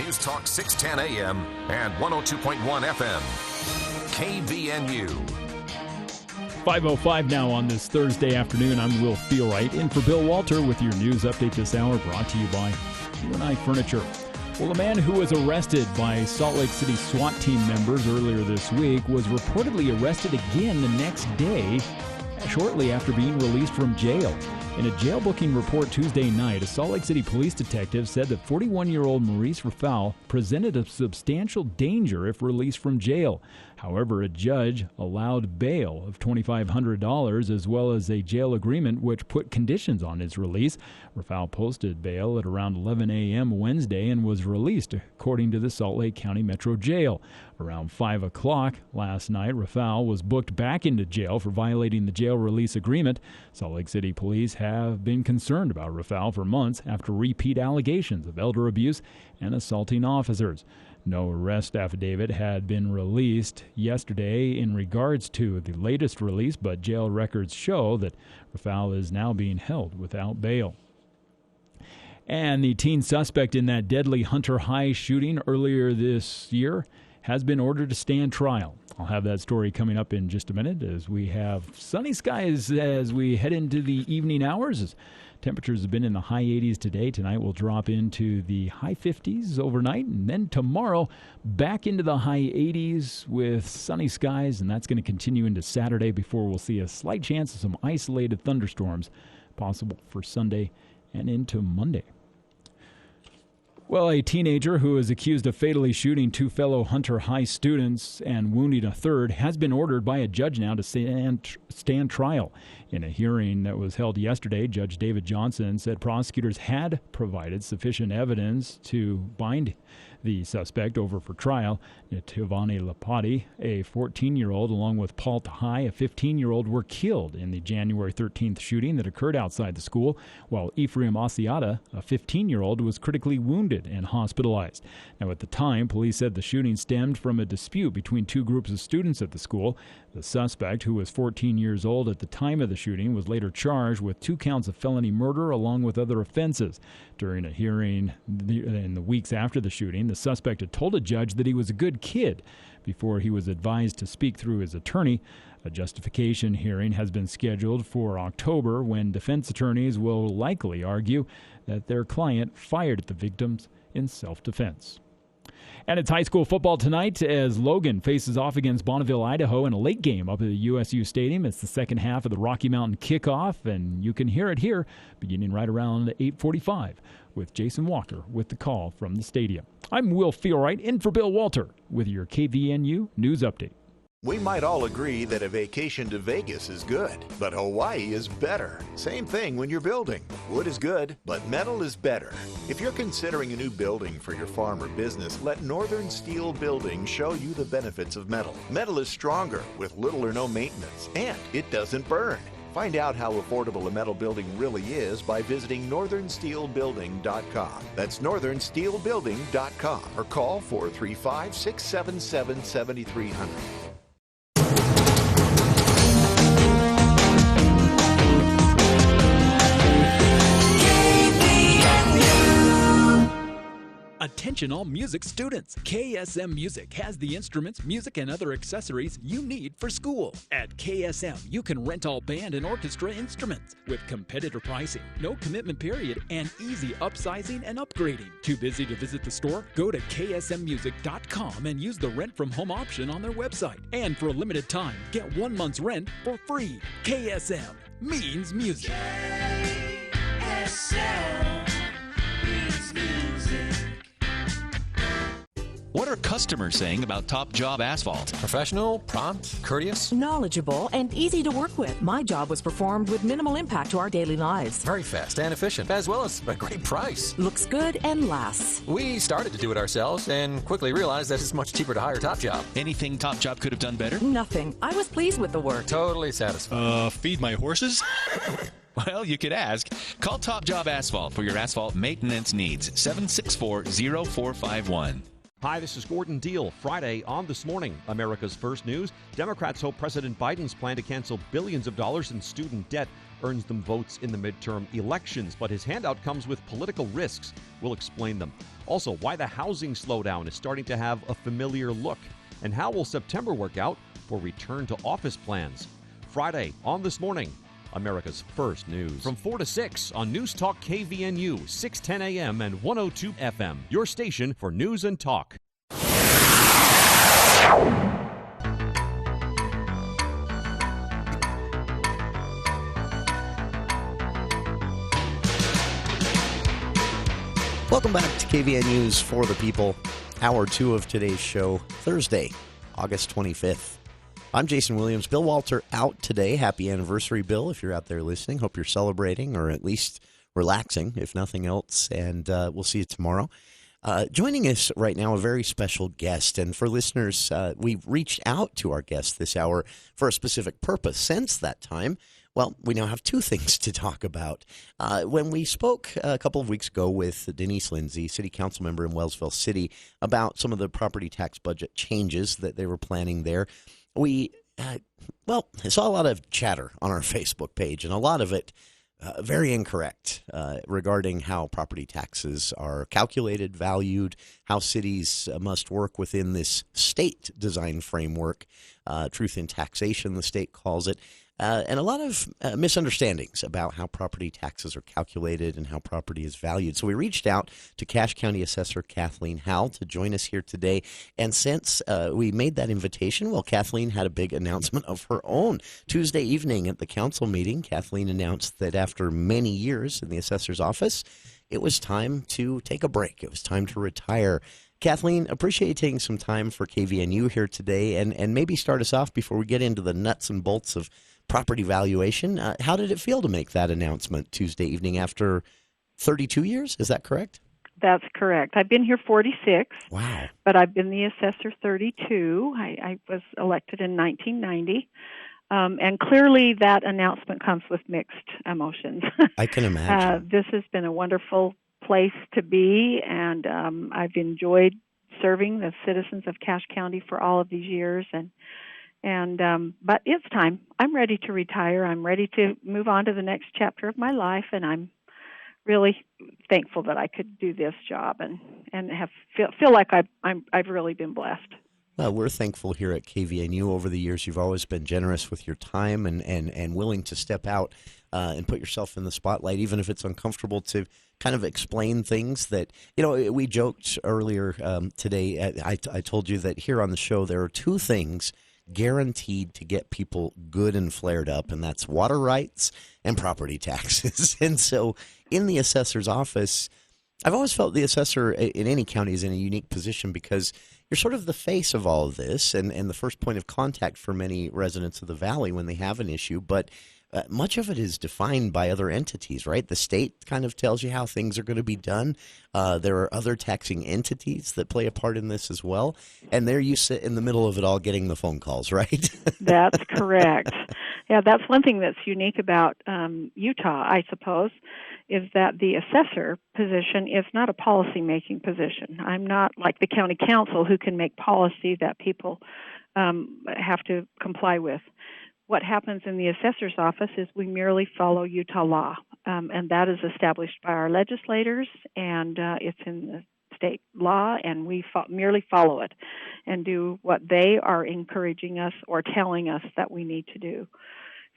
News Talk 610 AM and 102.1 FM. KVNU. 5:05 now on this Thursday afternoon. I'm Will Feelwright, in for Bill Walter with your news update this hour, brought to you by U&I Furniture. Well, a man who was arrested by Salt Lake City SWAT team members earlier this week was reportedly arrested again the next day, shortly after being released from jail. In a jail booking report Tuesday night, a Salt Lake City police detective said that 41-year-old Maurice Rafal presented a substantial danger if released from jail. However, a judge allowed bail of $2,500 as well as a jail agreement which put conditions on his release. Rafal posted bail at around 11 a.m. Wednesday and was released, according to the Salt Lake County Metro Jail. Around 5 o'clock last night, Rafal was booked back into jail for violating the jail release agreement. Salt Lake City police have been concerned about Rafal for months after repeat allegations of elder abuse and assaulting officers. No arrest affidavit had been released yesterday in regards to the latest release, but jail records show that Rafal is now being held without bail. And the teen suspect in that deadly Hunter High shooting earlier this year has been ordered to stand trial. I'll have that story coming up in just a minute as we have sunny skies as we head into the evening hours. Temperatures have been in the high 80s today. Tonight will drop into the high 50s overnight, and then tomorrow back into the high 80s with sunny skies, and that's going to continue into Saturday before we'll see a slight chance of some isolated thunderstorms possible for Sunday and into Monday. Well, a teenager who is accused of fatally shooting two fellow Hunter High students and wounding a third has been ordered by a judge now to stand trial. In a hearing that was held yesterday, Judge David Johnson said prosecutors had provided sufficient evidence to bind the suspect over for trial. Tivani Lapati, a 14-year-old, along with Paul Tahai, a 15-year-old, were killed in the January 13th shooting that occurred outside the school, while Ephraim Asiata, a 15-year-old, was critically wounded and hospitalized. Now, at the time, police said the shooting stemmed from a dispute between two groups of students at the school. The suspect, who was 14 years old at the time of the shooting, was later charged with 2 counts of felony murder along with other offenses. During a hearing in the weeks after the shooting, the suspect had told a judge that he was a good kid before he was advised to speak through his attorney. A justification hearing has been scheduled for October, when defense attorneys will likely argue that their client fired at the victims in self-defense. And it's high school football tonight as Logan faces off against Bonneville, Idaho in a late game up at the USU Stadium. It's the second half of the Rocky Mountain kickoff, and you can hear it here beginning right around 8:45 with Jason Walker with the call from the stadium. I'm Will Feelwright, in for Bill Walter with your KVNU News Update. We might all agree that a vacation to Vegas is good, but Hawaii is better. Same thing when you're building. Wood is good, but metal is better. If you're considering a new building for your farm or business, let Northern Steel Building show you the benefits of metal. Metal is stronger with little or no maintenance, and it doesn't burn. Find out how affordable a metal building really is by visiting northernsteelbuilding.com. That's northernsteelbuilding.com, or call 435-677-7300. Attention all music students. KSM Music has the instruments, music, and other accessories you need for school. At KSM, you can rent all band and orchestra instruments with competitive pricing, no commitment period, and easy upsizing and upgrading. Too busy to visit the store? Go to ksmmusic.com and use the rent from home option on their website. And for a limited time, get 1 month's rent for free. KSM means music. KSM means music. What are customers saying about Top Job Asphalt? Professional, prompt, courteous, knowledgeable, and easy to work with. My job was performed with minimal impact to our daily lives. very fast and efficient, as well as a great price. Looks good and lasts. We started to do it ourselves and quickly realized that it's much cheaper to hire Top Job. Anything Top Job could have done better? Nothing. I was pleased with the work. Totally satisfied. Feed my horses? Well, you could ask. Call Top Job Asphalt for your asphalt maintenance needs. 764-0451. Hi, this is Gordon Deal. Friday on This Morning, America's First News. Democrats hope President Biden's plan to cancel billions of dollars in student debt earns them votes in the midterm elections, but his handout comes with political risks. We'll explain them. Also, why the housing slowdown is starting to have a familiar look, and how will September work out for return to office plans. Friday on This Morning, America's First News. From 4 to 6 on News Talk KVNU, 610 AM and 102 FM. Your station for news and talk. Welcome back to KVNU's For the People, Hour 2 of today's show, Thursday, August 25th. I'm Jason Williams. Bill Walter out today. Happy anniversary, Bill, if you're out there listening. Hope you're celebrating or at least relaxing, if nothing else, and we'll see you tomorrow. Joining us right now, a very special guest, and for listeners, we've reached out to our guest this hour for a specific purpose. Since that time, well, we now have two things to talk about. When we spoke a couple of weeks ago with Denise Lindsay, city council member in Wellsville City, about some of the property tax budget changes that they were planning there, we, saw a lot of chatter on our Facebook page, and a lot of it very incorrect regarding how property taxes are calculated, valued, how cities must work within this state design framework, truth in taxation, the state calls it, and a lot of misunderstandings about how property taxes are calculated and how property is valued. So we reached out to Cache County Accessor Kathleen Howell to join us here today. And since we made that invitation, well, Kathleen had a big announcement of her own. Tuesday evening at the council meeting, Kathleen announced that after many years in the assessor's office, it was time to take a break. It was time to retire. Kathleen, appreciate you taking some time for KVNU here today, and maybe start us off before we get into the nuts and bolts of property valuation. How did it feel to make that announcement Tuesday evening after 32 years? Is that correct? That's correct. I've been here 46. Wow. But I've been the assessor 32. I was elected in 1990. And clearly that announcement comes with mixed emotions. I can imagine. This has been a wonderful place to be, and I've enjoyed serving the citizens of Cache County for all of these years. But it's time. I'm ready to retire. I'm ready to move on to the next chapter of my life, and I'm really thankful that I could do this job and feel like I've really been blessed. Well, we're thankful here at KVNU. Over the years, you've always been generous with your time and willing to step out and put yourself in the spotlight, even if it's uncomfortable, to kind of explain things that, we joked earlier today. I told you that here on the show there are two things guaranteed to get people good and flared up, and that's water rights and property taxes. And so in the assessor's office, I've always felt the assessor in any county is in a unique position because you're sort of the face of all of this and the first point of contact for many residents of the valley when they have an issue. But much of it is defined by other entities, right? The state kind of tells you how things are going to be done. There are other taxing entities that play a part in this as well. And there you sit in the middle of it all getting the phone calls, right? That's correct. Yeah, that's one thing that's unique about Utah, I suppose, is that the assessor position is not a policy-making position. I'm not like the county council who can make policy that people have to comply with. What happens in the assessor's office is we merely follow Utah law, and that is established by our legislators, and it's in the state law, and we merely follow it and do what they are encouraging us or telling us that we need to do.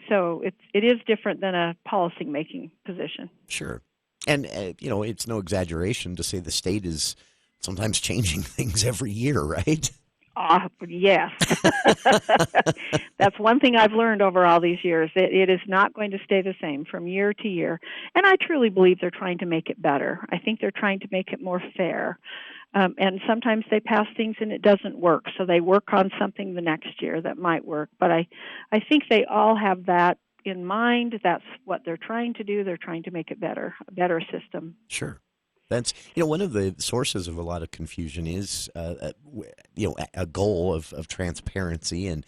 So it is different than a policy-making position. Sure. And, it's no exaggeration to say the state is sometimes changing things every year, right? Yes. That's one thing I've learned over all these years. It is not going to stay the same from year to year. And I truly believe they're trying to make it better. I think they're trying to make it more fair. And sometimes they pass things and it doesn't work. So they work on something the next year that might work. But I think they all have that in mind. That's what they're trying to do. They're trying to make it better, a better system. Sure. That's, one of the sources of a lot of confusion is, a goal of transparency and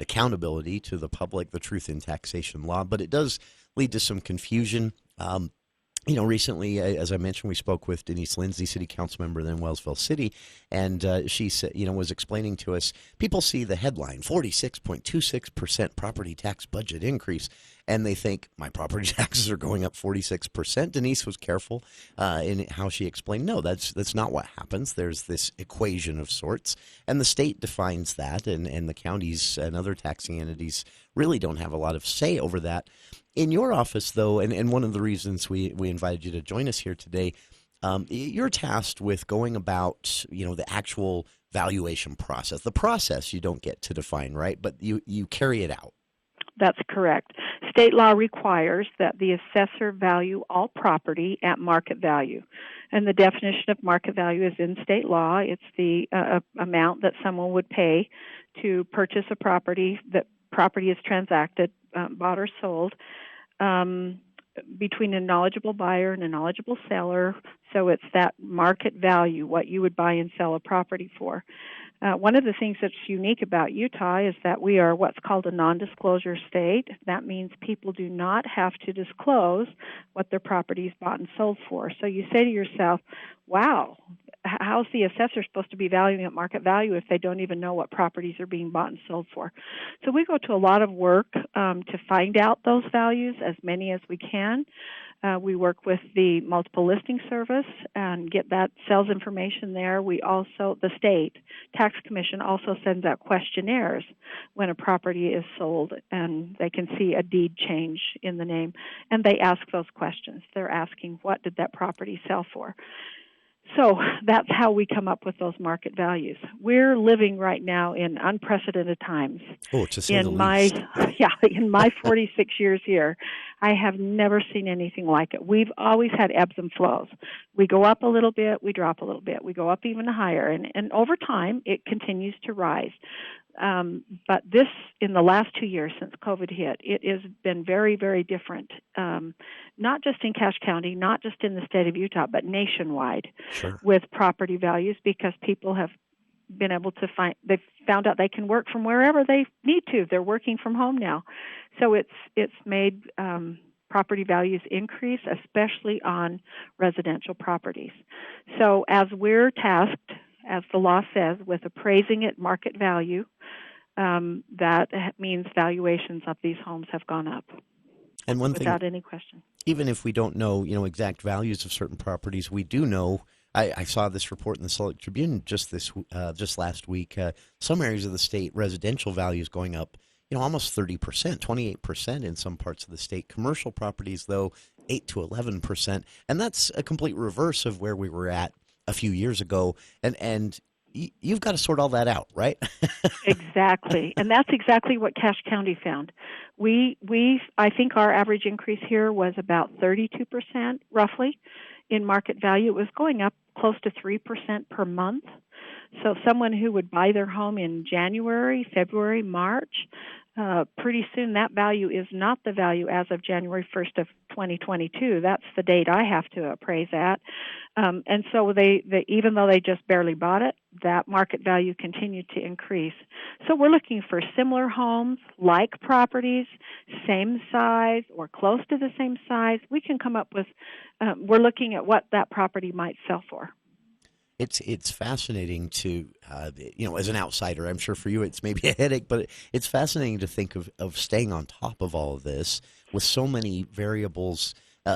accountability to the public, the truth in taxation law. But it does lead to some confusion. Recently, as I mentioned, we spoke with Denise Lindsay, city council member in Wellsville City, and she said, was explaining to us, people see the headline, 46.26% property tax budget increase, and they think my property taxes are going up 46%. Denise was careful in how she explained, no, that's not what happens. There's this equation of sorts, and the state defines that, and the counties and other taxing entities really don't have a lot of say over that. In your office, though, and one of the reasons we invited you to join us here today, you're tasked with going about, the actual valuation process. The process you don't get to define, right? But you carry it out. That's correct. State law requires that the assessor value all property at market value. And the definition of market value is in state law. It's the amount that someone would pay to purchase a property. That property is transacted, bought or sold, between a knowledgeable buyer and a knowledgeable seller. So it's that market value, what you would buy and sell a property for. One of the things that's unique about Utah is that we are what's called a non-disclosure state. That means people do not have to disclose what their property is bought and sold for. So you say to yourself, wow, how's the assessor supposed to be valuing at market value if they don't even know what properties are being bought and sold for? So we go to a lot of work to find out those values, as many as we can. We work with the multiple listing service and get that sales information there. We also, the state tax commission also sends out questionnaires when a property is sold, and they can see a deed change in the name. And they ask those questions. They're asking, what did that property sell for? So that's how we come up with those market values. We're living right now in unprecedented times. Oh, to say the least. In my 46 years here, I have never seen anything like it. We've always had ebbs and flows. We go up a little bit, we drop a little bit, we go up even higher, and over time it continues to rise. But this, in the last 2 years since COVID hit, it has been very, very different, not just in Cache County, not just in the state of Utah, but nationwide. Sure. With property values, because people have been able to they've found out they can work from wherever they need to. They're working from home now. So it's made property values increase, especially on residential properties. So as we're tasked, as the law says, with appraising at market value, that means valuations of these homes have gone up. And one without thing, any question. Even if we don't know, exact values of certain properties, we do know. I saw this report in the Salt Lake Tribune just last week. Some areas of the state, residential values going up, almost 30%, 28% in some parts of the state. Commercial properties, though, 8 to 11%, and that's a complete reverse of where we were at a few years ago. And you've got to sort all that out, right? Exactly, and that's exactly what Cache County found. I think our average increase here was about 32%, roughly, in market value. It was going up close to 3% per month. So someone who would buy their home in January, February, March, pretty soon that value is not the value as of January 1st of 2022. That's the date I have to appraise at. And so they even though they just barely bought it, that market value continued to increase. So we're looking for similar homes, like properties, same size or close to the same size. We can come up with, we're looking at what that property might sell for. It's fascinating to, as an outsider, I'm sure for you it's maybe a headache, but it's fascinating to think of staying on top of all of this with so many variables,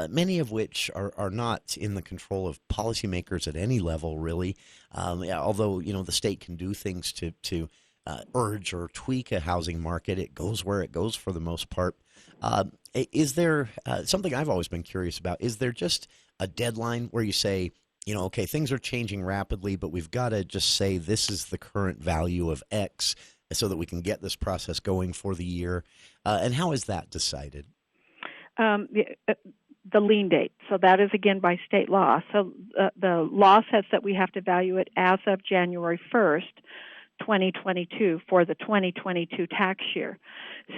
many of which are not in the control of policymakers at any level, really. Although, the state can do things to urge or tweak a housing market, it goes where it goes for the most part. Is there something I've always been curious about? Is there just a deadline where you say, okay, things are changing rapidly, but we've got to just say this is the current value of X so that we can get this process going for the year? And how is that decided? The lien date. So that is, again, by state law. So the law says that we have to value it as of January 1st, 2022 for the 2022 tax year.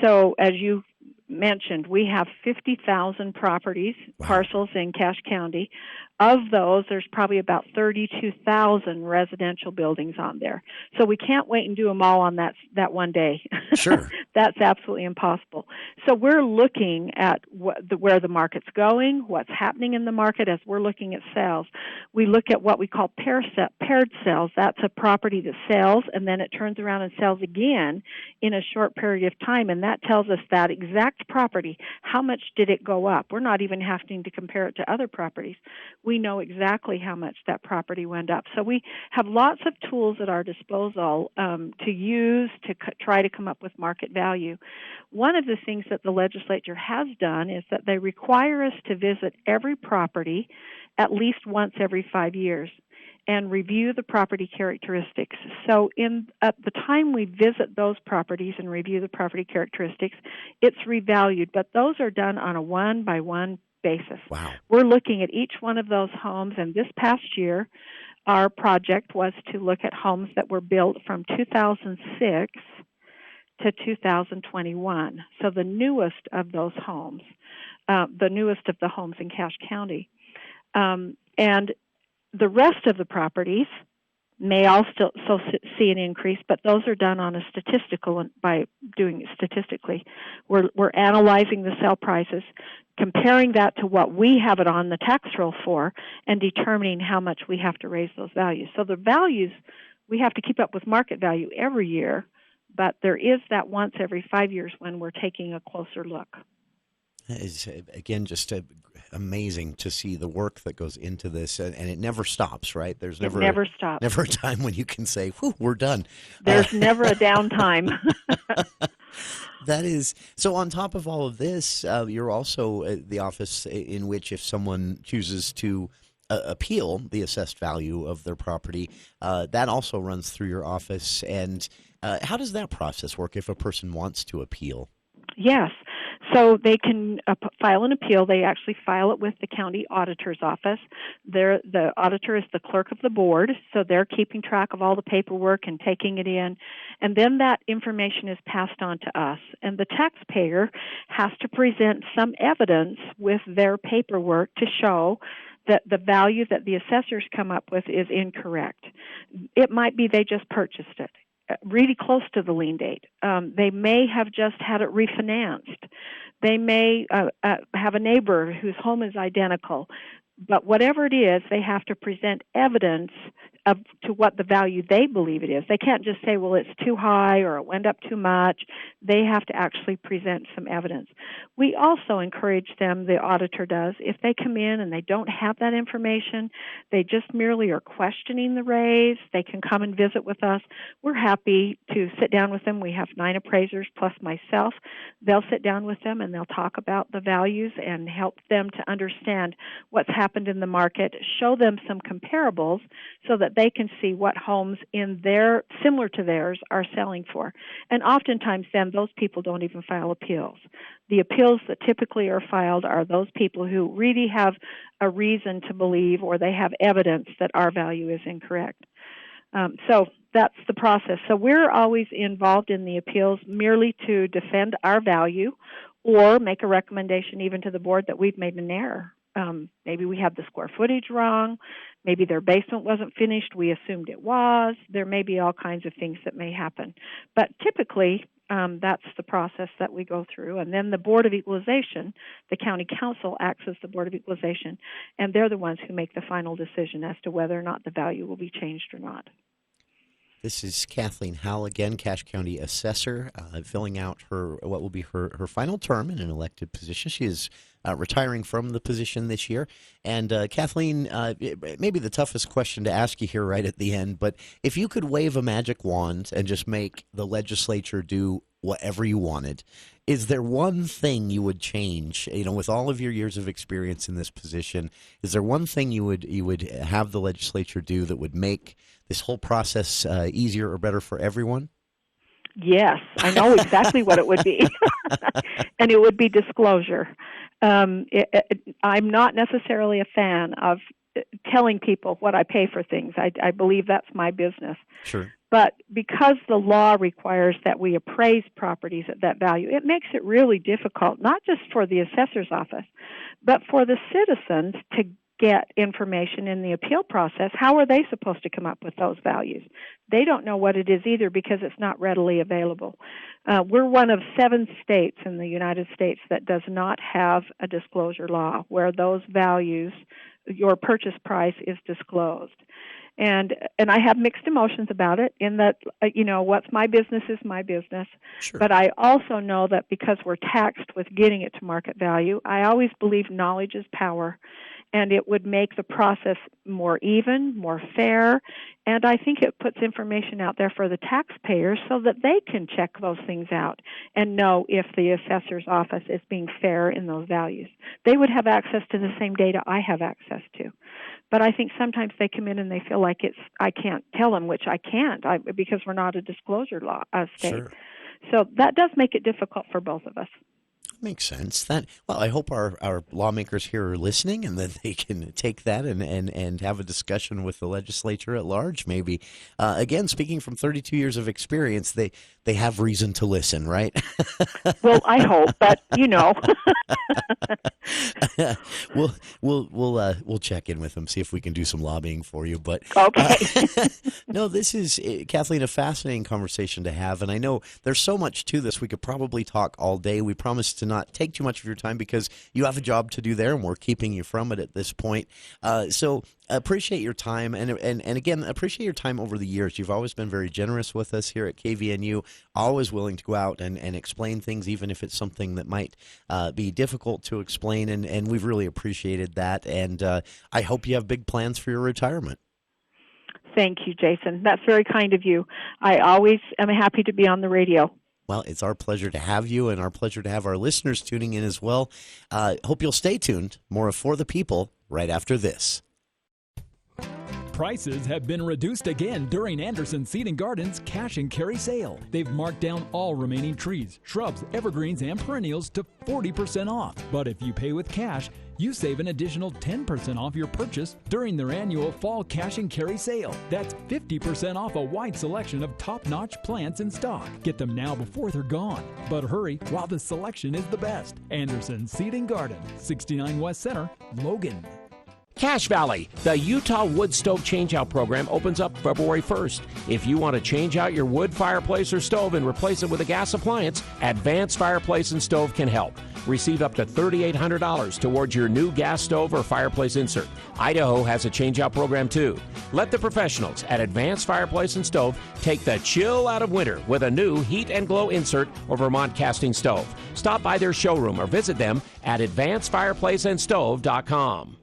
So as you mentioned, we have 50,000 properties, parcels in Cache County. Of those, there's probably about 32,000 residential buildings on there. So we can't wait and do them all on that one day. Sure. That's absolutely impossible. So we're looking at where the market's going, what's happening in the market as we're looking at sales. We look at what we call paired sales. That's a property that sells and then it turns around and sells again in a short period of time, and that tells us that exact property, how much did it go up? We're not even having to compare it to other properties. We know exactly how much that property went up. So we have lots of tools at our disposal to use to try to come up with market value. One of the things that the legislature has done is that they require us to visit every property at least once every 5 years and review the property characteristics. So at the time we visit those properties and review the property characteristics, it's revalued, but those are done on a one-by-one basis. Wow. We're looking at each one of those homes, and this past year, our project was to look at homes that were built from 2006 to 2021. So the newest of those homes, the newest of the homes in Cache County. And the rest of the properties may also see an increase, but those are done on a by doing it statistically. We're analyzing the sale prices, comparing that to what we have it on the tax roll for, and determining how much we have to raise those values. So the values, we have to keep up with market value every year, but there is that once every 5 years when we're taking a closer look. It's, again, just amazing to see the work that goes into this, and it never stops, right? There's never stops. Never a time when you can say, "Whew, we're done." There's never a downtime. That is so. On top of all of this, you're also the office in which, if someone chooses to appeal the assessed value of their property, that also runs through your office. And how does that process work if a person wants to appeal? Yes. So they can file an appeal. They actually file it with the county auditor's office. The auditor is the clerk of the board, so they're keeping track of all the paperwork and taking it in. And then that information is passed on to us. And the taxpayer has to present some evidence with their paperwork to show that the value that the assessors come up with is incorrect. It might be they just purchased it really close to the lien date. They may have just had it refinanced. They may have a neighbor whose home is identical. But whatever it is, they have to present evidence to what the value they believe it is. They can't just say, well, it's too high or it went up too much. They have to actually present some evidence. We also encourage them, the auditor does, if they come in and they don't have that information, they just merely are questioning the raise, they can come and visit with us. We're happy to sit down with them. We have 9 appraisers plus myself. They'll sit down with them and they'll talk about the values and help them to understand what's happened in the market, show them some comparables so that they can see what homes in their similar to theirs are selling for. And oftentimes then those people don't even file appeals. The appeals that typically are filed are those people who really have a reason to believe or they have evidence that our value is incorrect. So that's the process. So we're always involved in the appeals merely to defend our value or make a recommendation even to the board that we've made an error. Maybe we have the square footage wrong. Maybe their basement wasn't finished. We assumed it was. There may be all kinds of things that may happen. But typically, that's the process that we go through. And then the Board of Equalization, the county council acts as the Board of Equalization, and they're the ones who make the final decision as to whether or not the value will be changed or not. This is Kathleen Howell again, Cache County Accessor, filling out what will be her final term in an elected position. She is retiring from the position this year. And Kathleen, maybe the toughest question to ask you here right at the end, but if you could wave a magic wand and just make the legislature do whatever you wanted, is there one thing you would change? You know, with all of your years of experience in this position, is there one thing you would have the legislature do that would make this whole process easier or better for everyone? Yes, I know exactly what it would be. And it would be disclosure. I'm not necessarily a fan of telling people what I pay for things. I believe that's my business. Sure. But because the law requires that we appraise properties at that value, it makes it really difficult, not just for the assessor's office, but for the citizens get information in the appeal process, how are they supposed to come up with those values? They don't know what it is either because it's not readily available. We're one of 7 states in the United States that does not have a disclosure law where those values, your purchase price, is disclosed. And I have mixed emotions about it in that, what's my business is my business. Sure. But I also know that because we're taxed with getting it to market value, I always believe knowledge is power. And it would make the process more even, more fair, and I think it puts information out there for the taxpayers so that they can check those things out and know if the assessor's office is being fair in those values. They would have access to the same data I have access to. But I think sometimes they come in and they feel like I can't tell them, which I can't because we're not a disclosure law state. Sure. So that does make it difficult for both of us. Makes sense. I hope our lawmakers here are listening and that they can take that and have a discussion with the legislature at large, maybe. Again, speaking from 32 years of experience, they have reason to listen, right? Well, I hope, but we'll check in with them, see if we can do some lobbying for you. But okay. No, this is, Kathleen, a fascinating conversation to have, and I know there's so much to this. We could probably talk all day. We promise to not take too much of your time because you have a job to do there, and we're keeping you from it at this point. So appreciate your time, and again, appreciate your time over the years. You've always been very generous with us here at KVNU, always willing to go out and explain things, even if it's something that might be difficult to explain, and we've really appreciated that, and I hope you have big plans for your retirement. Thank you, Jason. That's very kind of you. I always am happy to be on the radio. Well, it's our pleasure to have you and our pleasure to have our listeners tuning in as well. Hope you'll stay tuned. More of For the People right after this. Prices have been reduced again during Anderson Seed & Garden's Cache and Carry sale. They've marked down all remaining trees, shrubs, evergreens, and perennials to 40% off. But if you pay with cash, you save an additional 10% off your purchase during their annual Fall Cache and Carry sale. That's 50% off a wide selection of top-notch plants in stock. Get them now before they're gone. But hurry while the selection is the best. Anderson Seed & Garden, 69 West Center, Logan. Cache Valley, the Utah Wood Stove Changeout Program opens up February 1st. If you want to change out your wood fireplace or stove and replace it with a gas appliance, Advanced Fireplace and Stove can help. Receive up to $3,800 towards your new gas stove or fireplace insert. Idaho has a changeout program too. Let the professionals at Advanced Fireplace and Stove take the chill out of winter with a new Heat and Glow insert or Vermont casting stove. Stop by their showroom or visit them at advancedfireplaceandstove.com.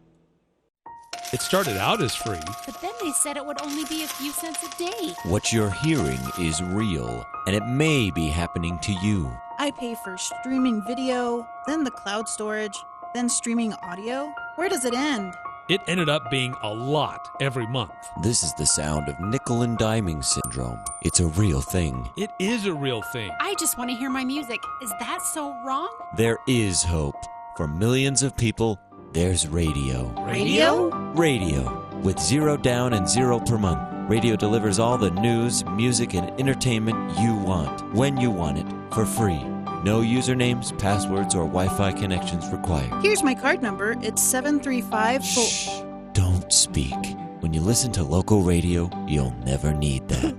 It started out as free. But then they said it would only be a few cents a day. What you're hearing is real, and it may be happening to you. I pay for streaming video, then the cloud storage, then streaming audio. Where does it end? It ended up being a lot every month. This is the sound of nickel and diming syndrome. It's a real thing. It is a real thing. I just want to hear my music. Is that so wrong? There is hope. For millions of people, there's radio. Radio? Radio. With 0 down and 0 per month. Radio delivers all the news, music, and entertainment you want, when you want it, for free. No usernames, passwords, or Wi-Fi connections required. Here's my card number. It's 735... Shh. Don't speak. When you listen to local radio, you'll never need that.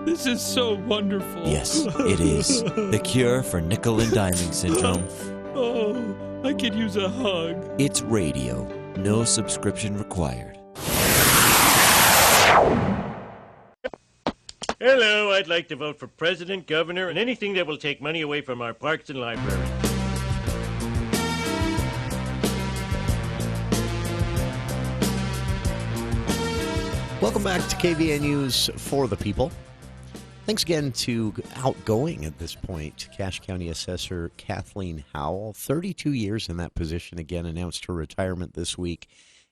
This is so wonderful. Yes, it is. The cure for nickel and diming syndrome. Oh, I could use a hug. It's radio. No subscription required. Hello, I'd like to vote for president, governor, and anything that will take money away from our parks and libraries. Welcome back to KVNU's For the People. Thanks again to outgoing at this point Cache County Accessor Kathleen Howell. 32 years in that position, again announced her retirement this week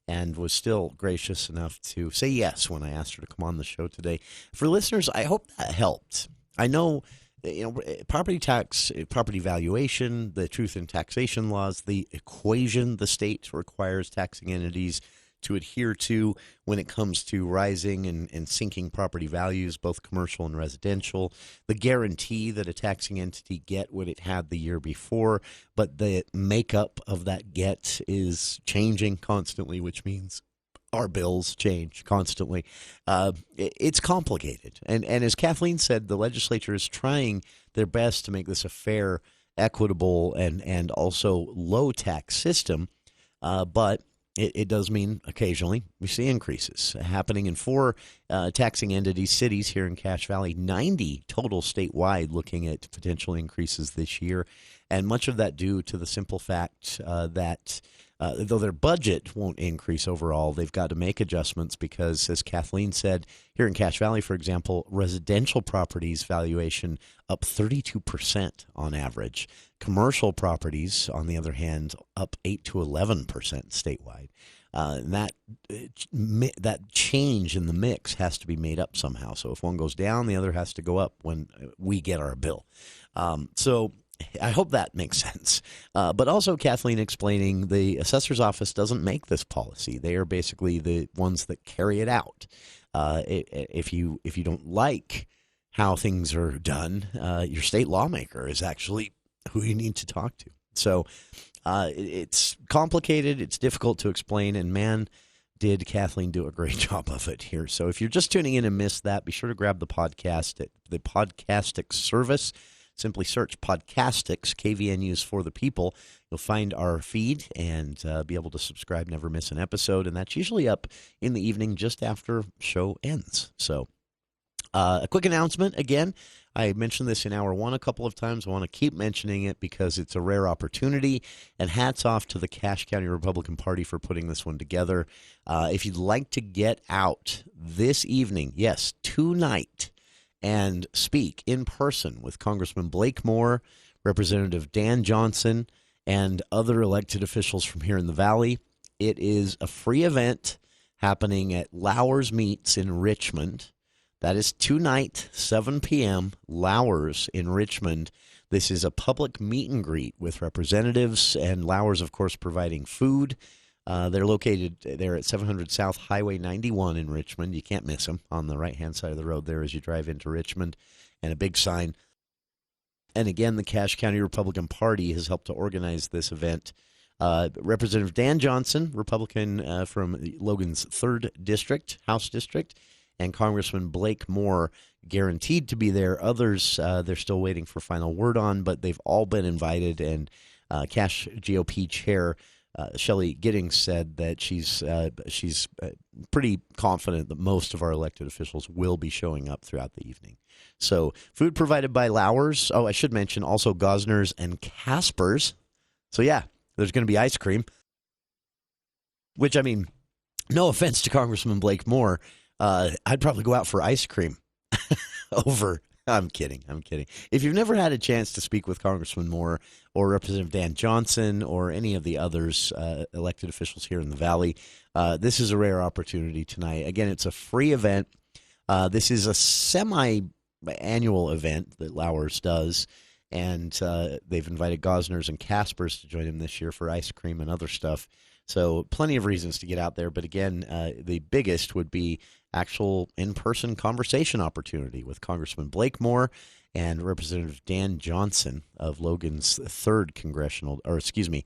and was still gracious enough to say yes when I asked her to come on the show today. For listeners, I hope that helped. I know, property tax, property valuation, the truth in taxation laws, the equation the state requires taxing entities to adhere to when it comes to rising and sinking property values, both commercial and residential. The guarantee that a taxing entity get what it had the year before, but the makeup of that get is changing constantly, which means our bills change constantly. It's complicated. And as Kathleen said, the legislature is trying their best to make this a fair, equitable, and also low-tax system. But it does mean occasionally we see increases happening in 4 taxing entities, cities here in Cache Valley, 90 total statewide looking at potential increases this year. And much of that due to the simple fact that though their budget won't increase overall, they've got to make adjustments because, as Kathleen said, here in Cache Valley, for example, residential properties valuation up 32% on average. Commercial properties, on the other hand, up 8 to 11% statewide. And that change in the mix has to be made up somehow. So if one goes down, the other has to go up when we get our bill. So I hope that makes sense. But also Kathleen explaining the assessor's office doesn't make this policy. They are basically the ones that carry it out. If you don't like how things are done, your state lawmaker is actually who you need to talk to. So it's complicated. It's difficult to explain. And man, did Kathleen do a great job of it here. So if you're just tuning in and missed that, be sure to grab the podcast at the Podcastics service. Simply search Podcastics, KVNU's For the People. You'll find our feed and be able to subscribe, never miss an episode. And that's usually up in the evening just after show ends. So a quick announcement. Again, I mentioned this in Hour 1 a couple of times. I want to keep mentioning it because it's a rare opportunity. And hats off to the Cache County Republican Party for putting this one together. If you'd like to get out this evening, yes, tonight, and speak in person with Congressman Blake Moore, Representative Dan Johnson, and other elected officials from here in the Valley. It is a free event happening at Lowers Meats in Richmond. That is tonight, 7 p.m., Lowers in Richmond. This is a public meet and greet with representatives, and Lowers, of course, providing food. They're located there at 700 South Highway 91 in Richmond. You can't miss them on the right-hand side of the road there as you drive into Richmond, and a big sign. And again, the Cache County Republican Party has helped to organize this event. Representative Dan Johnson, Republican from Logan's 3rd District, House District, and Congressman Blake Moore guaranteed to be there. Others, they're still waiting for final word on, but they've all been invited, and Cache GOP Chair Shelley Giddings said that she's pretty confident that most of our elected officials will be showing up throughout the evening. So food provided by Lowers. Oh, I should mention also Gosner's and Casper's. So yeah, there's going to be ice cream, which, I mean, no offense to Congressman Blake Moore, I'd probably go out for ice cream over. I'm kidding. If you've never had a chance to speak with Congressman Moore or Representative Dan Johnson or any of the others elected officials here in the Valley, this is a rare opportunity tonight. Again, it's a free event. This is a semi-annual event that Lowers does, and they've invited Gosner's and Casper's to join him this year for ice cream and other stuff. So plenty of reasons to get out there. But again, the biggest would be actual in-person conversation opportunity with Congressman Blake Moore and Representative Dan Johnson of Logan's 3rd congressional, or excuse me,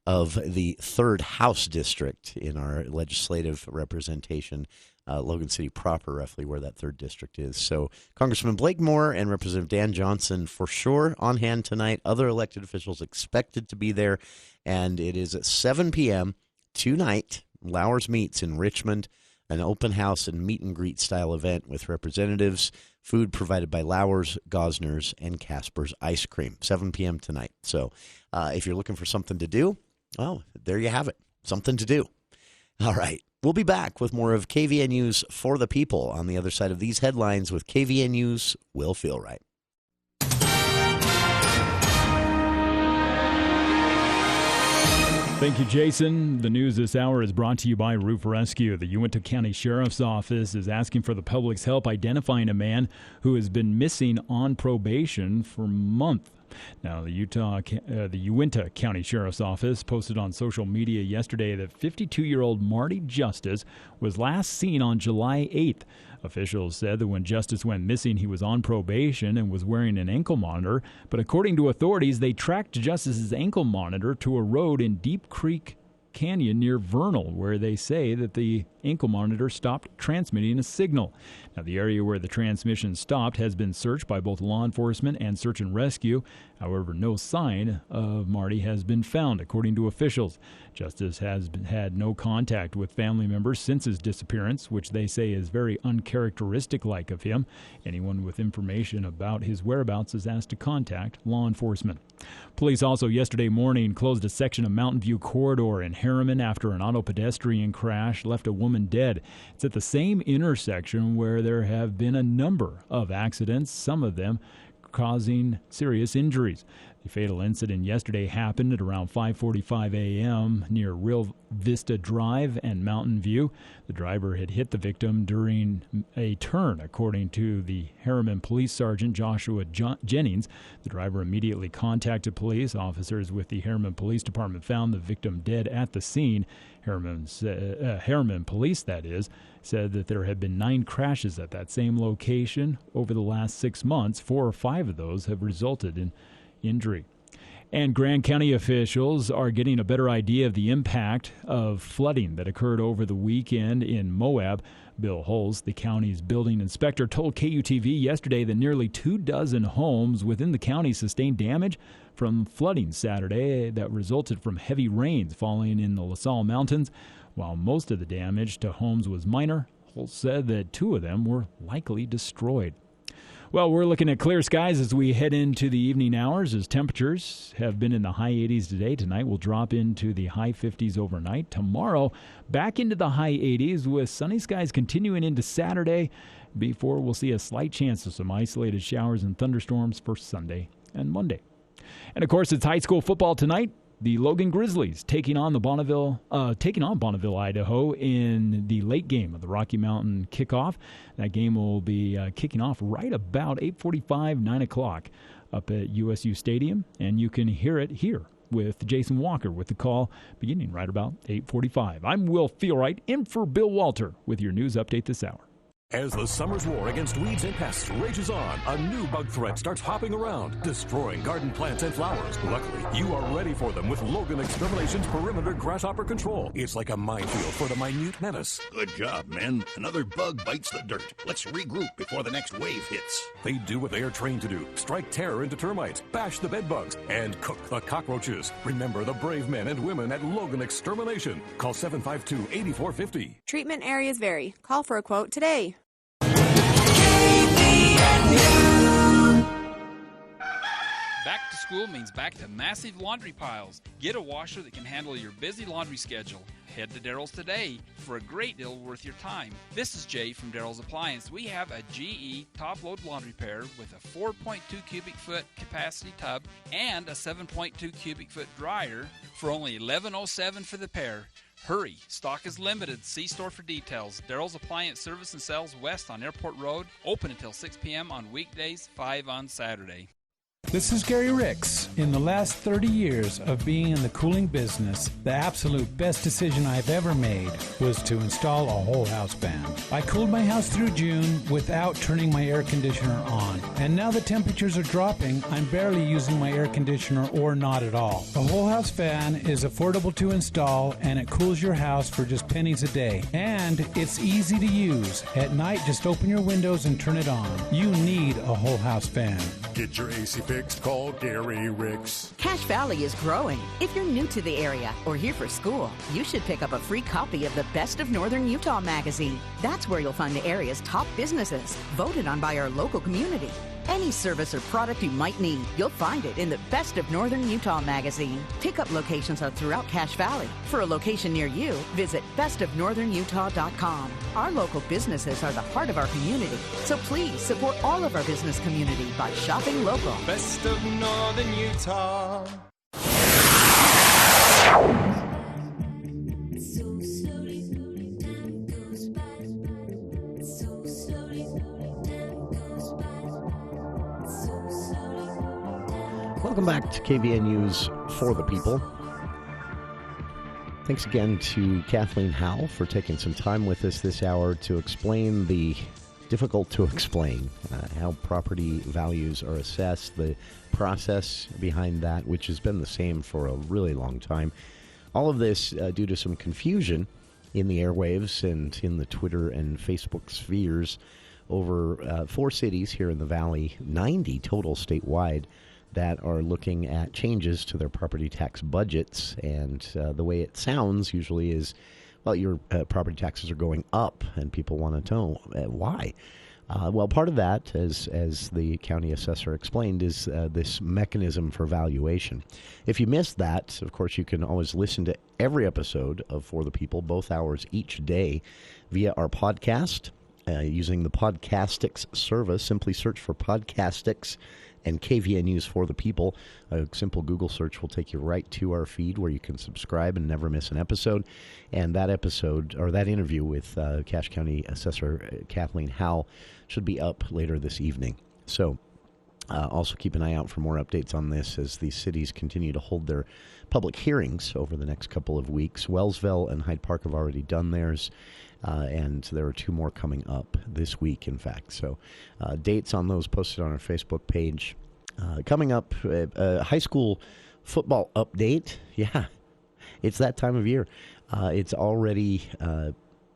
of the 3rd House District in our legislative representation, Logan City proper, roughly where that 3rd district is. So Congressman Blake Moore and Representative Dan Johnson for sure on hand tonight. Other elected officials expected to be there, and it is at 7 p.m. tonight. Lowers Meats in Richmond, an open house and meet and greet style event with representatives, food provided by Lowers, Gosner's, and Casper's Ice Cream, 7 p.m. tonight. So if you're looking for something to do, oh, there you have it, something to do. All right, we'll be back with more of KVNU's For the People on the other side of these headlines with KVNU's Will Feel Right. Thank you, Jason. The news this hour is brought to you by Roof Rescue. The Uinta County Sheriff's Office is asking for the public's help identifying a man who has been missing on probation for months. Now, the Uinta County Sheriff's Office posted on social media yesterday that 52-year-old Marty Justice was last seen on July 8th. Officials said that when Justice went missing, he was on probation and was wearing an ankle monitor. But according to authorities, they tracked Justice's ankle monitor to a road in Deep Creek Canyon near Vernal, where they say that the ankle monitor stopped transmitting a signal. Now, the area where the transmission stopped has been searched by both law enforcement and search and rescue. However, no sign of Marty has been found, according to officials. Justice has had no contact with family members since his disappearance, which they say is very uncharacteristic-like of him. Anyone with information about his whereabouts is asked to contact law enforcement. Police also yesterday morning closed a section of Mountain View Corridor in Harriman after an auto pedestrian crash left a woman dead. It's at the same intersection where there have been a number of accidents, some of them causing serious injuries. The fatal incident yesterday happened at around 5:45 a.m. near Real Vista Drive and Mountain View. The driver had hit the victim during a turn, according to the Harriman Police Sergeant Joshua Jennings. The driver immediately contacted police. Officers with the Harriman Police Department found the victim dead at the scene. Harriman Police, that is, said that there have been 9 crashes at that same location over the last 6 months. 4 or 5 of those have resulted in injury. And Grand County officials are getting a better idea of the impact of flooding that occurred over the weekend in Moab. Bill Hulse, the county's building inspector, told KUTV yesterday that nearly 24 homes within the county sustained damage from flooding Saturday that resulted from heavy rains falling in the La Salle Mountains. While most of the damage to homes was minor, Hulse said that 2 of them were likely destroyed. Well, we're looking at clear skies as we head into the evening hours, as temperatures have been in the high 80s today. Tonight will drop into the high 50s overnight. Tomorrow, back into the high 80s with sunny skies continuing into Saturday before we'll see a slight chance of some isolated showers and thunderstorms for Sunday and Monday. And, of course, it's high school football tonight. The Logan Grizzlies taking on Bonneville, Idaho in the late game of the Rocky Mountain kickoff. That game will be kicking off right about 8:45, 9 o'clock up at USU Stadium, and you can hear it here with Jason Walker with the call beginning right about 8:45. I'm Will Feelwright, in for Bill Walter with your news update this hour. As the summer's war against weeds and pests rages on, a new bug threat starts hopping around, destroying garden plants and flowers. Luckily, you are ready for them with Logan Extermination's Perimeter Grasshopper Control. It's like a minefield for the minute menace. Good job, men. Another bug bites the dirt. Let's regroup before the next wave hits. They do what they are trained to do. Strike terror into termites, bash the bed bugs, and cook the cockroaches. Remember the brave men and women at Logan Extermination. Call 752-8450. Treatment areas vary. Call for a quote today. Back to school means back to massive laundry piles. Get a washer that can handle your busy laundry schedule. Head to Daryl's today for a great deal worth your time. This is Jay from Daryl's Appliance. We have a GE top-load laundry pair with a 4.2 cubic foot capacity tub and a 7.2 cubic foot dryer for only $11.07 for the pair. Hurry, stock is limited. See store for details. Daryl's Appliance Service and Sales West on Airport Road. Open until 6 p.m. on weekdays, 5 on Saturday. This is Gary Ricks. In the last 30 years of being in the cooling business, the absolute best decision I've ever made was to install a whole house fan. I cooled my house through June without turning my air conditioner on. And now the temperatures are dropping, I'm barely using my air conditioner or not at all. A whole house fan is affordable to install and it cools your house for just pennies a day. And it's easy to use. At night, just open your windows and turn it on. You need a whole house fan. Get your AC fixed, call Gary Ricks. Cache Valley is growing. If you're new to the area or here for school, you should pick up a free copy of the Best of Northern Utah magazine. That's where you'll find the area's top businesses, voted on by our local community. Any service or product you might need, you'll find it in the Best of Northern Utah magazine. Pickup locations are throughout Cache Valley. For a location near you, visit bestofnorthernutah.com. Our local businesses are the heart of our community, so please support all of our business community by shopping local. Best of Northern Utah. Welcome back to KVN News for the People. Thanks again to Kathleen Howell for taking some time with us this hour to explain the difficult to explain how property values are assessed, the process behind that, which has been the same for a really long time. All of this due to some confusion in the airwaves and in the Twitter and Facebook spheres over 4 cities here in the Valley, 90 total statewide, that are looking at changes to their property tax budgets. And the way it sounds usually is, well, your property taxes are going up, and people want to know why. Well, part of that, as the county assessor explained, is this mechanism for valuation. If you missed that, of course, you can always listen to every episode of For the People, both hours each day, via our podcast, using the Podcastics service. Simply search for Podcastics and KVN News for the People. A simple Google search will take you right to our feed where you can subscribe and never miss an episode. And that episode, or that interview with Cache County Accessor Kathleen Howell, should be up later this evening. So also keep an eye out for more updates on this as these cities continue to hold their public hearings over the next couple of weeks. Wellsville and Hyde Park have already done theirs. And there are 2 more coming up this week, in fact. So dates on those posted on our Facebook page. Coming up, high school football update. Yeah, it's that time of year. It's already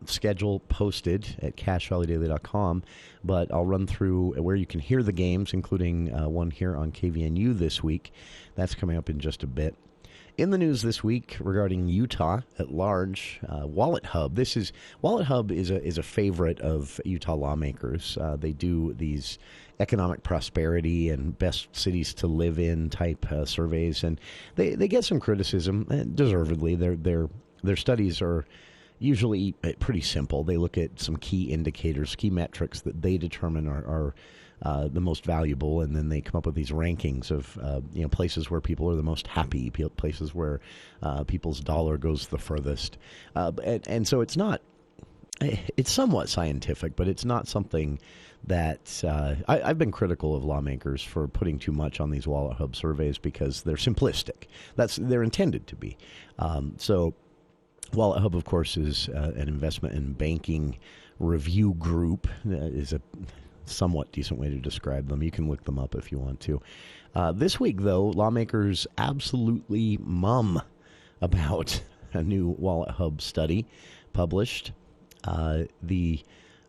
schedule posted at CacheValleyDaily.com, but I'll run through where you can hear the games, including one here on KVNU this week. That's coming up in just a bit. In the news this week regarding Utah at large, Wallet Hub. Wallet Hub is a favorite of Utah lawmakers. They do these economic prosperity and best cities to live in type surveys, and they get some criticism, deservedly. Their studies are usually pretty simple. They look at some key indicators, key metrics that they determine are the most valuable, and then they come up with these rankings of places where people are the most happy, places where people's dollar goes the furthest, and so it's somewhat scientific, but it's not something that I've been critical of lawmakers for putting too much on these Wallet Hub surveys because they're simplistic. They're intended to be. So Wallet Hub, of course, is an investment and banking review group. Is a somewhat decent way to describe them. You can look them up if you want to. This week, though, lawmakers absolutely mum about a new Wallet Hub study published. The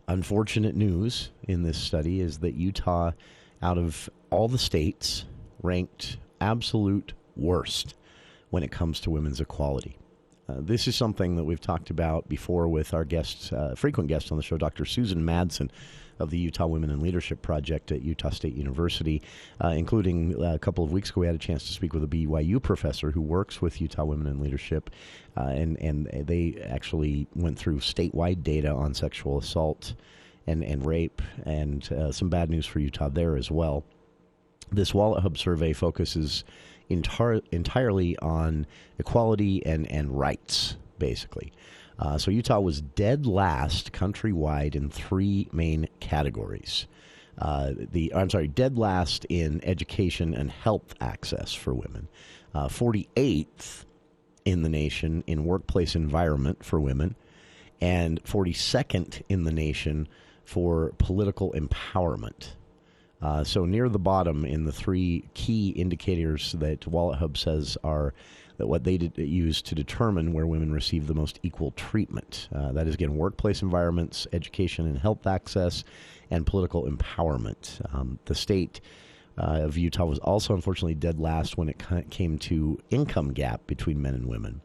unfortunate news in this study is that Utah, out of all the states, ranked absolute worst when it comes to women's equality. This is something that we've talked about before with our guests, frequent guest on the show, Dr. Susan Madsen of the Utah Women in Leadership Project at Utah State University, including a couple of weeks ago we had a chance to speak with a BYU professor who works with Utah Women in Leadership, and they actually went through statewide data on sexual assault and rape, and some bad news for Utah there as well. This Wallet Hub survey focuses entirely on equality and rights, basically. So Utah was dead last countrywide in 3 main categories. Dead last in education and health access for women. 48th in the nation in workplace environment for women, and 42nd in the nation for political empowerment. So near the bottom in the 3 key indicators that Wallet Hub says are that what they use to determine where women receive the most equal treatment. That is, again, workplace environments, education and health access, and political empowerment. The state of Utah was also, unfortunately, dead last when it came to income gap between men and women.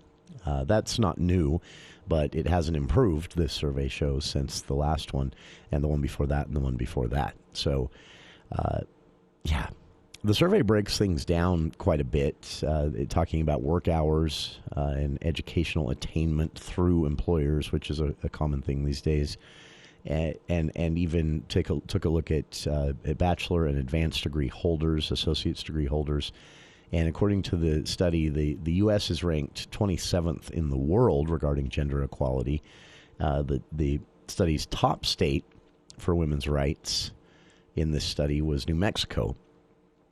That's not new, but it hasn't improved, this survey shows, since the last one, and the one before that, and the one before that. So, the survey breaks things down quite a bit, talking about work hours and educational attainment through employers, which is a common thing these days, and even took a look at bachelor and advanced degree holders, associate's degree holders. And according to the study, the U.S. is ranked 27th in the world regarding gender equality. The study's top state for women's rights in this study was New Mexico.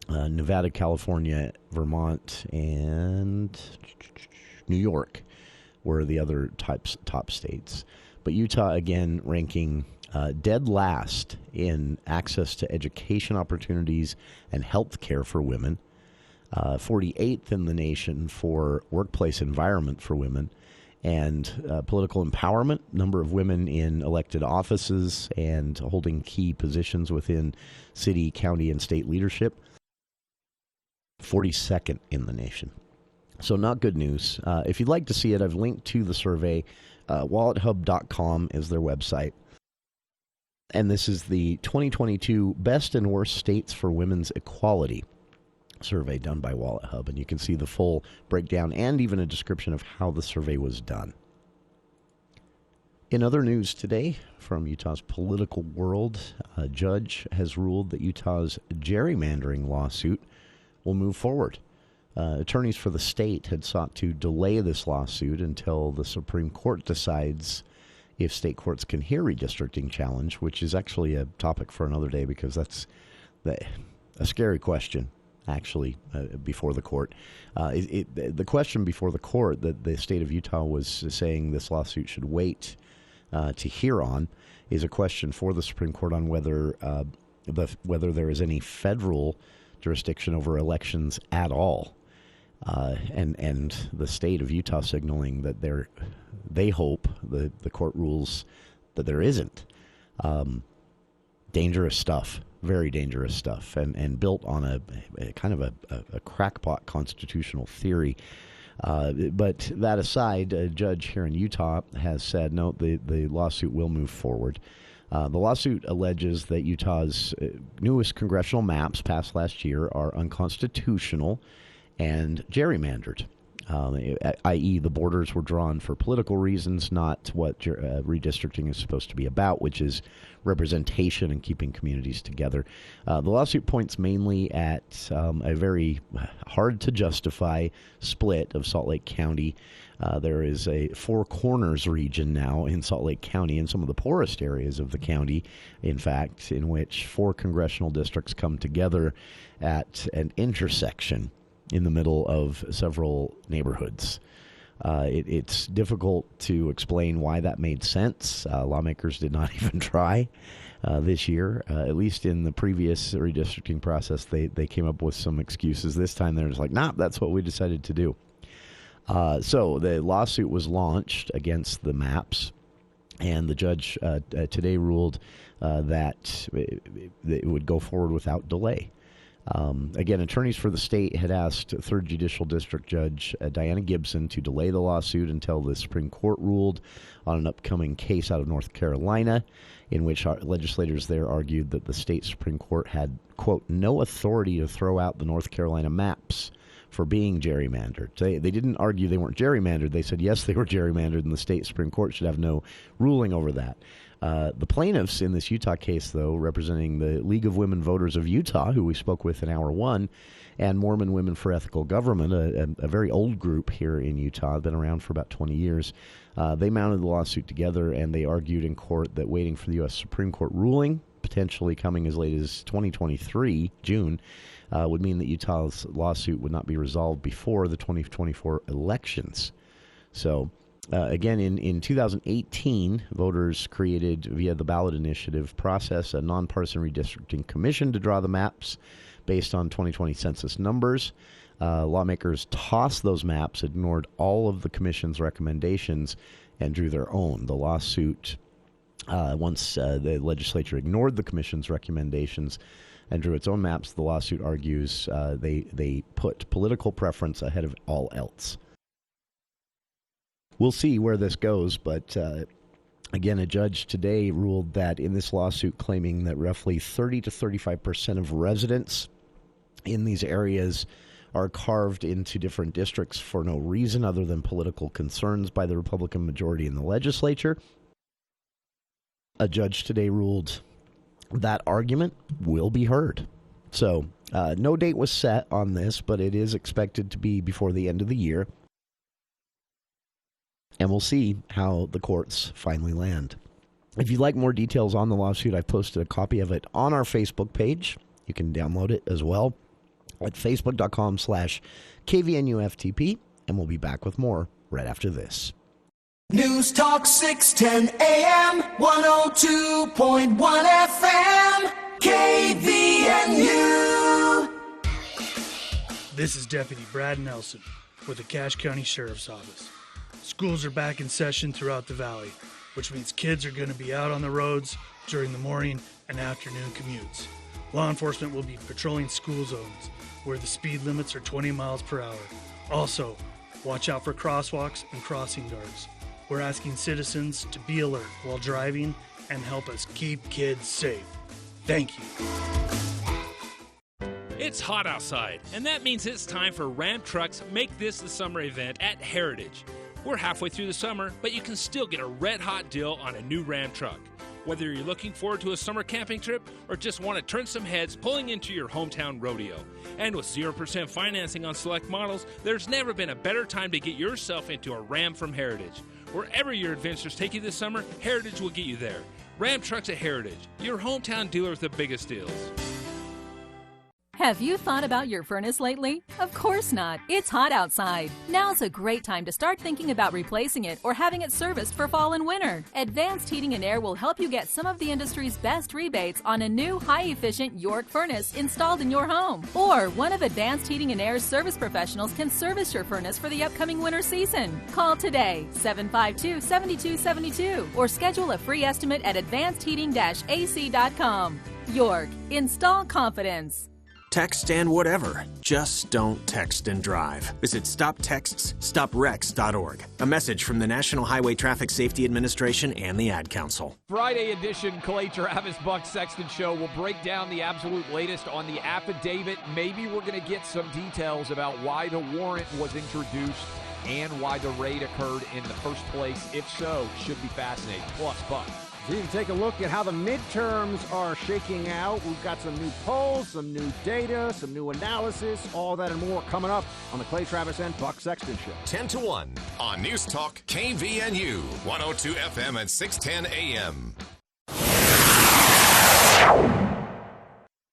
Nevada, California, Vermont, and New York were the other top states. But Utah, again, ranking dead last in access to education opportunities and health care for women, 48th in the nation for workplace environment for women, and political empowerment, number of women in elected offices and holding key positions within city, county, and state leadership, 42nd in the nation. So not good news. If you'd like to see it, I've linked to the survey. WalletHub.com is their website. And this is the 2022 Best and Worst States for Women's Equality survey done by WalletHub. And you can see the full breakdown and even a description of how the survey was done. In other news today from Utah's political world, a judge has ruled that Utah's gerrymandering lawsuit will move forward. Attorneys for the state had sought to delay this lawsuit until the Supreme Court decides if state courts can hear redistricting challenge, which is actually a topic for another day because that's a scary question, actually, before the court. The question before the court that the state of Utah was saying this lawsuit should wait to hear on is a question for the Supreme Court on whether there is any federal jurisdiction over elections at all. And the state of Utah signaling that they hope the court rules that there isn't. Dangerous stuff, very dangerous stuff, and built on a kind of a crackpot constitutional theory. But that aside, a judge here in Utah has said, no, the lawsuit will move forward. The lawsuit alleges that Utah's newest congressional maps passed last year are unconstitutional and gerrymandered, i.e. the borders were drawn for political reasons, not what redistricting is supposed to be about, which is representation and keeping communities together. The lawsuit points mainly at a very hard-to-justify split of Salt Lake County. There is a Four Corners region now in Salt Lake County, in some of the poorest areas of the county, in fact, in which 4 congressional districts come together at an intersection in the middle of several neighborhoods. It's difficult to explain why that made sense. Lawmakers did not even try this year. At least in the previous redistricting process, they came up with some excuses. This time they're just like, nah, that's what we decided to do. So the lawsuit was launched against the maps, and the judge today ruled that it would go forward without delay. Again, attorneys for the state had asked 3rd Judicial District Judge Diana Gibson to delay the lawsuit until the Supreme Court ruled on an upcoming case out of North Carolina, in which our legislators there argued that the state Supreme Court had, quote, no authority to throw out the North Carolina maps for being gerrymandered. They didn't argue they weren't gerrymandered. They said, yes, they were gerrymandered, and the state Supreme Court should have no ruling over that. The plaintiffs in this Utah case, though, representing the League of Women Voters of Utah, who we spoke with in Hour 1, and Mormon Women for Ethical Government, a very old group here in Utah, been around for about 20 years, they mounted the lawsuit together, and they argued in court that waiting for the U.S. Supreme Court ruling, potentially coming as late as 2023, June, would mean that Utah's lawsuit would not be resolved before the 2024 elections. So, again, in 2018, voters created, via the ballot initiative process, a nonpartisan redistricting commission to draw the maps based on 2020 census numbers. Lawmakers tossed those maps, ignored all of the commission's recommendations, and drew their own. The lawsuit, once the legislature ignored the commission's recommendations and drew its own maps, the lawsuit argues they put political preference ahead of all else. We'll see where this goes, but again, a judge today ruled that in this lawsuit claiming that roughly 30 to 35% of residents in these areas are carved into different districts for no reason other than political concerns by the Republican majority in the legislature. A judge today ruled that argument will be heard. So no date was set on this, but it is expected to be before the end of the year. And we'll see how the courts finally land. If you'd like more details on the lawsuit, I've posted a copy of it on our Facebook page. You can download it as well. at facebook.com/KVNUFTP, and we'll be back with more right after this. News Talk 610 AM, 102.1 FM, KVNU. This is Deputy Brad Nelson with the Cache County Sheriff's Office. Schools are back in session throughout the valley, which means kids are going to be out on the roads during the morning and afternoon commutes. Law enforcement will be patrolling school zones where the speed limits are 20 miles per hour. Also, watch out for crosswalks and crossing guards. We're asking citizens to be alert while driving and help us keep kids safe. Thank you. It's hot outside, and that means it's time for Ram Trucks Make This the Summer event at Heritage. We're halfway through the summer, but you can still get a red-hot deal on a new Ram truck. Whether you're looking forward to a summer camping trip or just want to turn some heads pulling into your hometown rodeo. And with 0% financing on select models, there's never been a better time to get yourself into a Ram from Heritage. Wherever your adventures take you this summer, Heritage will get you there. Ram Trucks at Heritage, your hometown dealer with the biggest deals. Have you thought about your furnace lately? Of course not. It's hot outside. Now's a great time to start thinking about replacing it or having it serviced for fall and winter. Advanced Heating and Air will help you get some of the industry's best rebates on a new high-efficient York furnace installed in your home. Or one of Advanced Heating and Air's service professionals can service your furnace for the upcoming winter season. Call today, 752-7272, or schedule a free estimate at advancedheating-ac.com. York. Install confidence. Text and whatever. Just don't text and drive. Visit StopTextsStopWrecks.org. A message from the National Highway Traffic Safety Administration and the Ad Council. Friday edition Clay Travis Buck Sexton Show will break down the absolute latest on the affidavit. Maybe we're going to get some details about why the warrant was introduced and why the raid occurred in the first place. If so, should be fascinating. Plus, Buck. So you can take a look at how the midterms are shaking out. We've got some new polls, some new data, some new analysis, all that and more coming up on the Clay Travis and Buck Sexton Show. 10 to 1 on News Talk KVNU, 102 FM and 610 AM.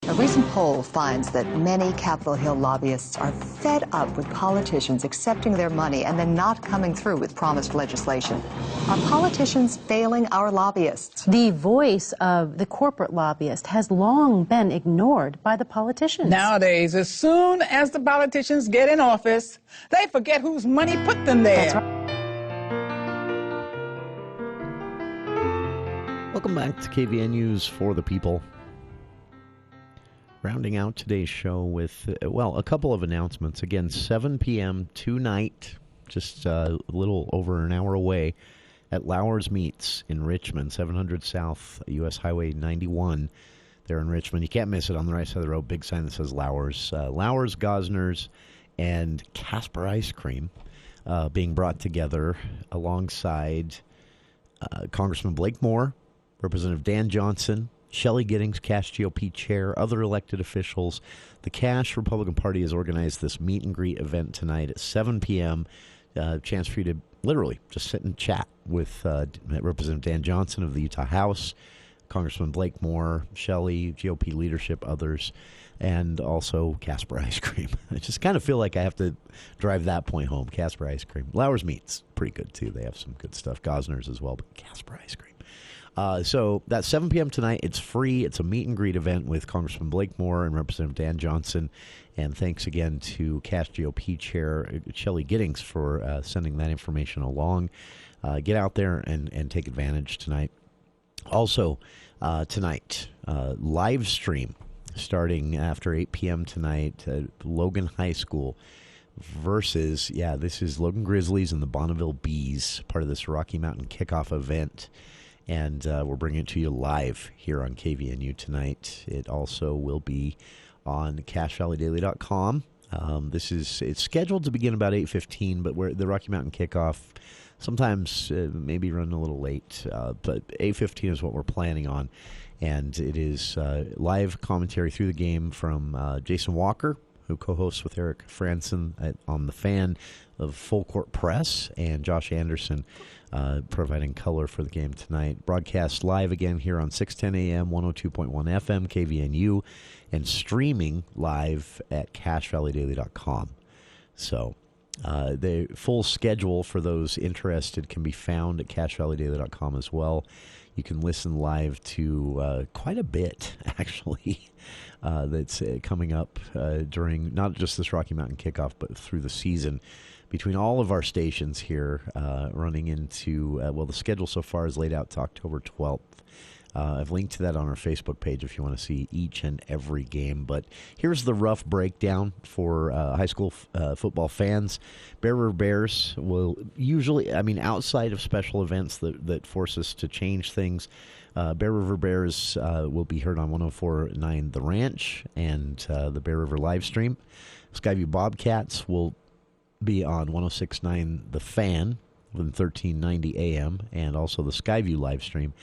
A recent poll finds that many Capitol Hill lobbyists are fed up with politicians accepting their money and then not coming through with promised legislation. Are politicians failing our lobbyists? The voice of the corporate lobbyist has long been ignored by the politicians. Nowadays, as soon as the politicians get in office, they forget whose money put them there. That's right. Welcome back to KVNU's For the People. Rounding out today's show with, a couple of announcements. Again, 7 p.m. tonight, just a little over an hour away, at Lowers Meats in Richmond, 700 South US Highway 91 there in Richmond. You can't miss it on the right side of the road. Big sign that says Lowers. Lowers, Gosner's, and Casper Ice Cream being brought together alongside Congressman Blake Moore, Representative Dan Johnson, Shelley Giddings, Cache GOP chair, other elected officials. The Cache Republican Party has organized this meet and greet event tonight at 7 p.m. Chance for you to literally just sit and chat with Representative Dan Johnson of the Utah House, Congressman Blake Moore, Shelley, GOP leadership, others, and also Casper Ice Cream. I just kind of feel like I have to drive that point home. Casper Ice Cream. Lowers Meats, pretty good too. They have some good stuff. Gosner's as well, but Casper Ice Cream. So that's 7 p.m. tonight. It's free. It's a meet and greet event with Congressman Blake Moore and Representative Dan Johnson. And thanks again to Cache GOP Chair Shelley Giddings for sending that information along. Get out there and take advantage tonight. Also, tonight, live stream starting after 8 p.m. tonight at Logan High School versus, this is Logan Grizzlies and the Bonneville Bees, part of this Rocky Mountain kickoff event. And we're bringing it to you live here on KVNU tonight. It also will be on CacheValleyDaily.com. It's scheduled to begin about 8:15, but the Rocky Mountain kickoff sometimes maybe run a little late, but 8:15 is what we're planning on. And it is live commentary through the game from Jason Walker, who co-hosts with Eric Franson on The Fan of Full Court Press, and Josh Anderson providing color for the game tonight. Broadcast live again here on 610 AM, 102.1 FM, KVNU, and streaming live at CacheValleyDaily.com. So the full schedule for those interested can be found at CacheValleyDaily.com as well. You can listen live to quite a bit, actually, that's coming up during not just this Rocky Mountain kickoff, but through the season between all of our stations here, running into, the schedule so far is laid out to October 12th. I've linked to that on our Facebook page if you want to see each and every game. But here's the rough breakdown for high school football fans. Bear River Bears will usually, outside of special events that force us to change things, Bear River Bears will be heard on 104.9 The Ranch and the Bear River live stream. Skyview Bobcats will be on 106.9 The Fan, 1390 AM, and also the Skyview live stream.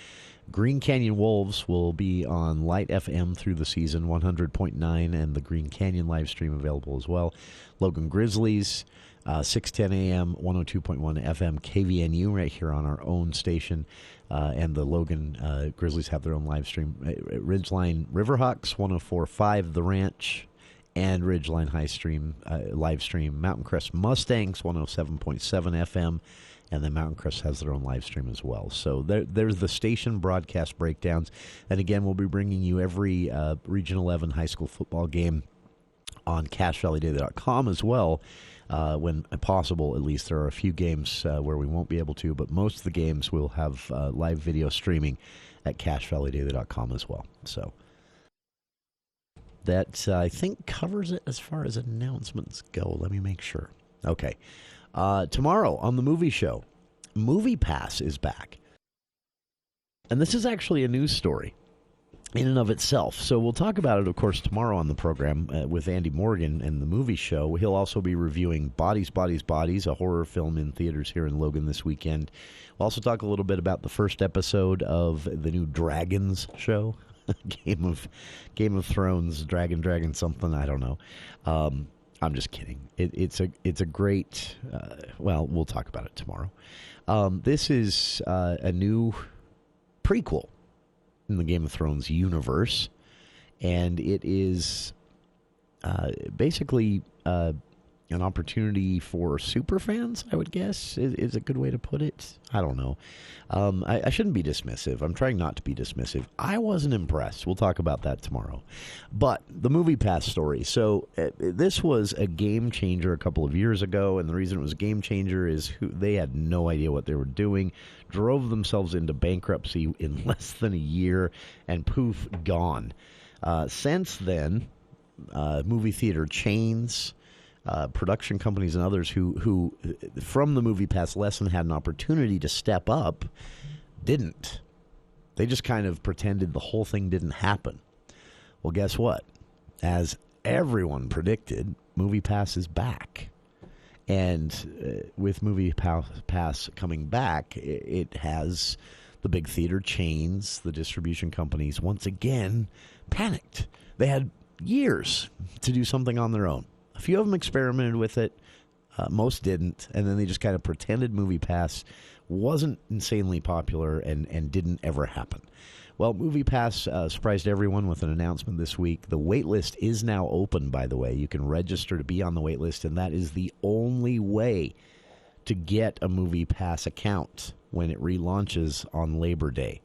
Green Canyon Wolves will be on Light FM through the season, 100.9, and the Green Canyon live stream available as well. Logan Grizzlies, 610 AM, 102.1 FM, KVNU right here on our own station. And the Logan Grizzlies have their own live stream. Ridgeline Riverhawks, 104.5 The Ranch, and Ridgeline High Stream live stream. Mountain Crest Mustangs, 107.7 FM. And then Mountain Crest has their own live stream as well. So there's the station broadcast breakdowns. And again, we'll be bringing you every Region 11 high school football game on CacheValleyDaily.com as well. When possible, at least. There are a few games where we won't be able to, but most of the games will have live video streaming at CacheValleyDaily.com as well. So that, I think, covers it as far as announcements go. Let me make sure. Okay. Tomorrow on the movie show, Movie Pass is back. And this is actually a news story in and of itself. So we'll talk about it, of course, tomorrow on the program with Andy Morgan and the movie show. He'll also be reviewing Bodies, Bodies, Bodies, a horror film in theaters here in Logan this weekend. We'll also talk a little bit about the first episode of the new Dragons show. Game of Thrones, Dragon something, I don't know. I'm just kidding. It's a great. We'll talk about it tomorrow. This is a new prequel in the Game of Thrones universe, and it is basically an opportunity for super fans, I would guess, is a good way to put it. I don't know. I shouldn't be dismissive. I'm trying not to be dismissive. I wasn't impressed. We'll talk about that tomorrow. But the Movie Pass story. So this was a game changer a couple of years ago, and the reason it was a game changer is they had no idea what they were doing, drove themselves into bankruptcy in less than a year, and poof, gone. Since then, movie theater chains, production companies and others who from the Movie Pass lesson had an opportunity to step up, didn't. They just kind of pretended the whole thing didn't happen. Well, guess what? As everyone predicted, Movie Pass is back. And with Movie Pass coming back, it has the big theater chains, the distribution companies, once again panicked. They had years to do something on their own. A few of them experimented with it. Most didn't. And then they just kind of pretended Movie Pass wasn't insanely popular and didn't ever happen. Well, Movie Pass surprised everyone with an announcement this week. The wait list is now open, by the way. You can register to be on the wait list, and that is the only way to get a Movie Pass account when it relaunches on Labor Day.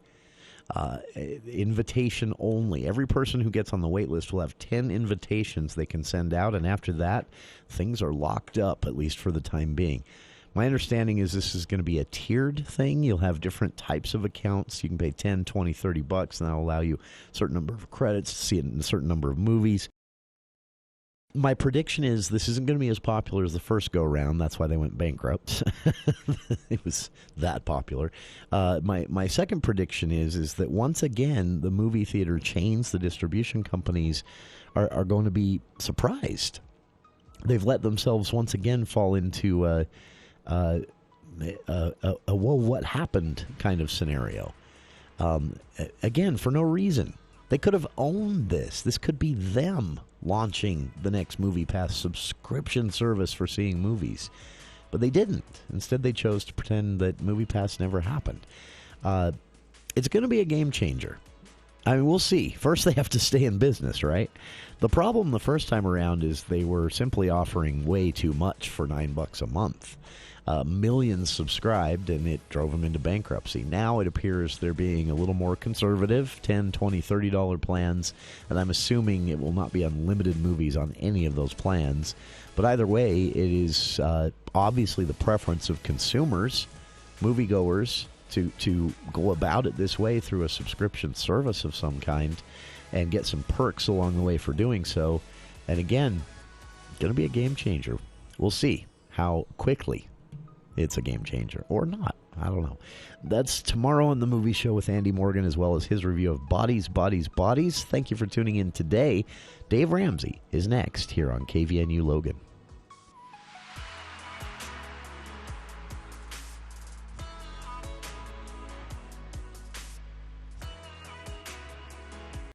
Invitation only. Every person who gets on the wait list will have 10 invitations they can send out, and after that, things are locked up, at least for the time being. My understanding is this is going to be a tiered thing. You'll have different types of accounts. You can pay $10, $20, $30, and that'll allow you a certain number of credits to see it in a certain number of movies. My prediction is this isn't going to be as popular as the first go-round. That's why they went bankrupt. It was that popular. My second prediction is that once again, the movie theater chains, the distribution companies, are going to be surprised. They've let themselves once again fall into a whoa, what happened kind of scenario. Again, for no reason. They could have owned this. This could be them launching the next MoviePass subscription service for seeing movies. But they didn't. Instead, they chose to pretend that MoviePass never happened. It's going to be a game changer. I mean, we'll see. First, they have to stay in business, right? The problem the first time around is they were simply offering way too much for $9 a month. Millions subscribed, and it drove them into bankruptcy. Now it appears they're being a little more conservative, $10, $20, $30 plans, and I'm assuming it will not be unlimited movies on any of those plans. But either way, it is obviously the preference of consumers, moviegoers, to go about it this way through a subscription service of some kind and get some perks along the way for doing so. And again, going to be a game changer. We'll see how quickly it's a game changer or not. I don't know. That's tomorrow on the Movie Show with Andy Morgan, as well as his review of Bodies, Bodies, Bodies. Thank you for tuning in today. Dave Ramsey is next here on KVNU Logan.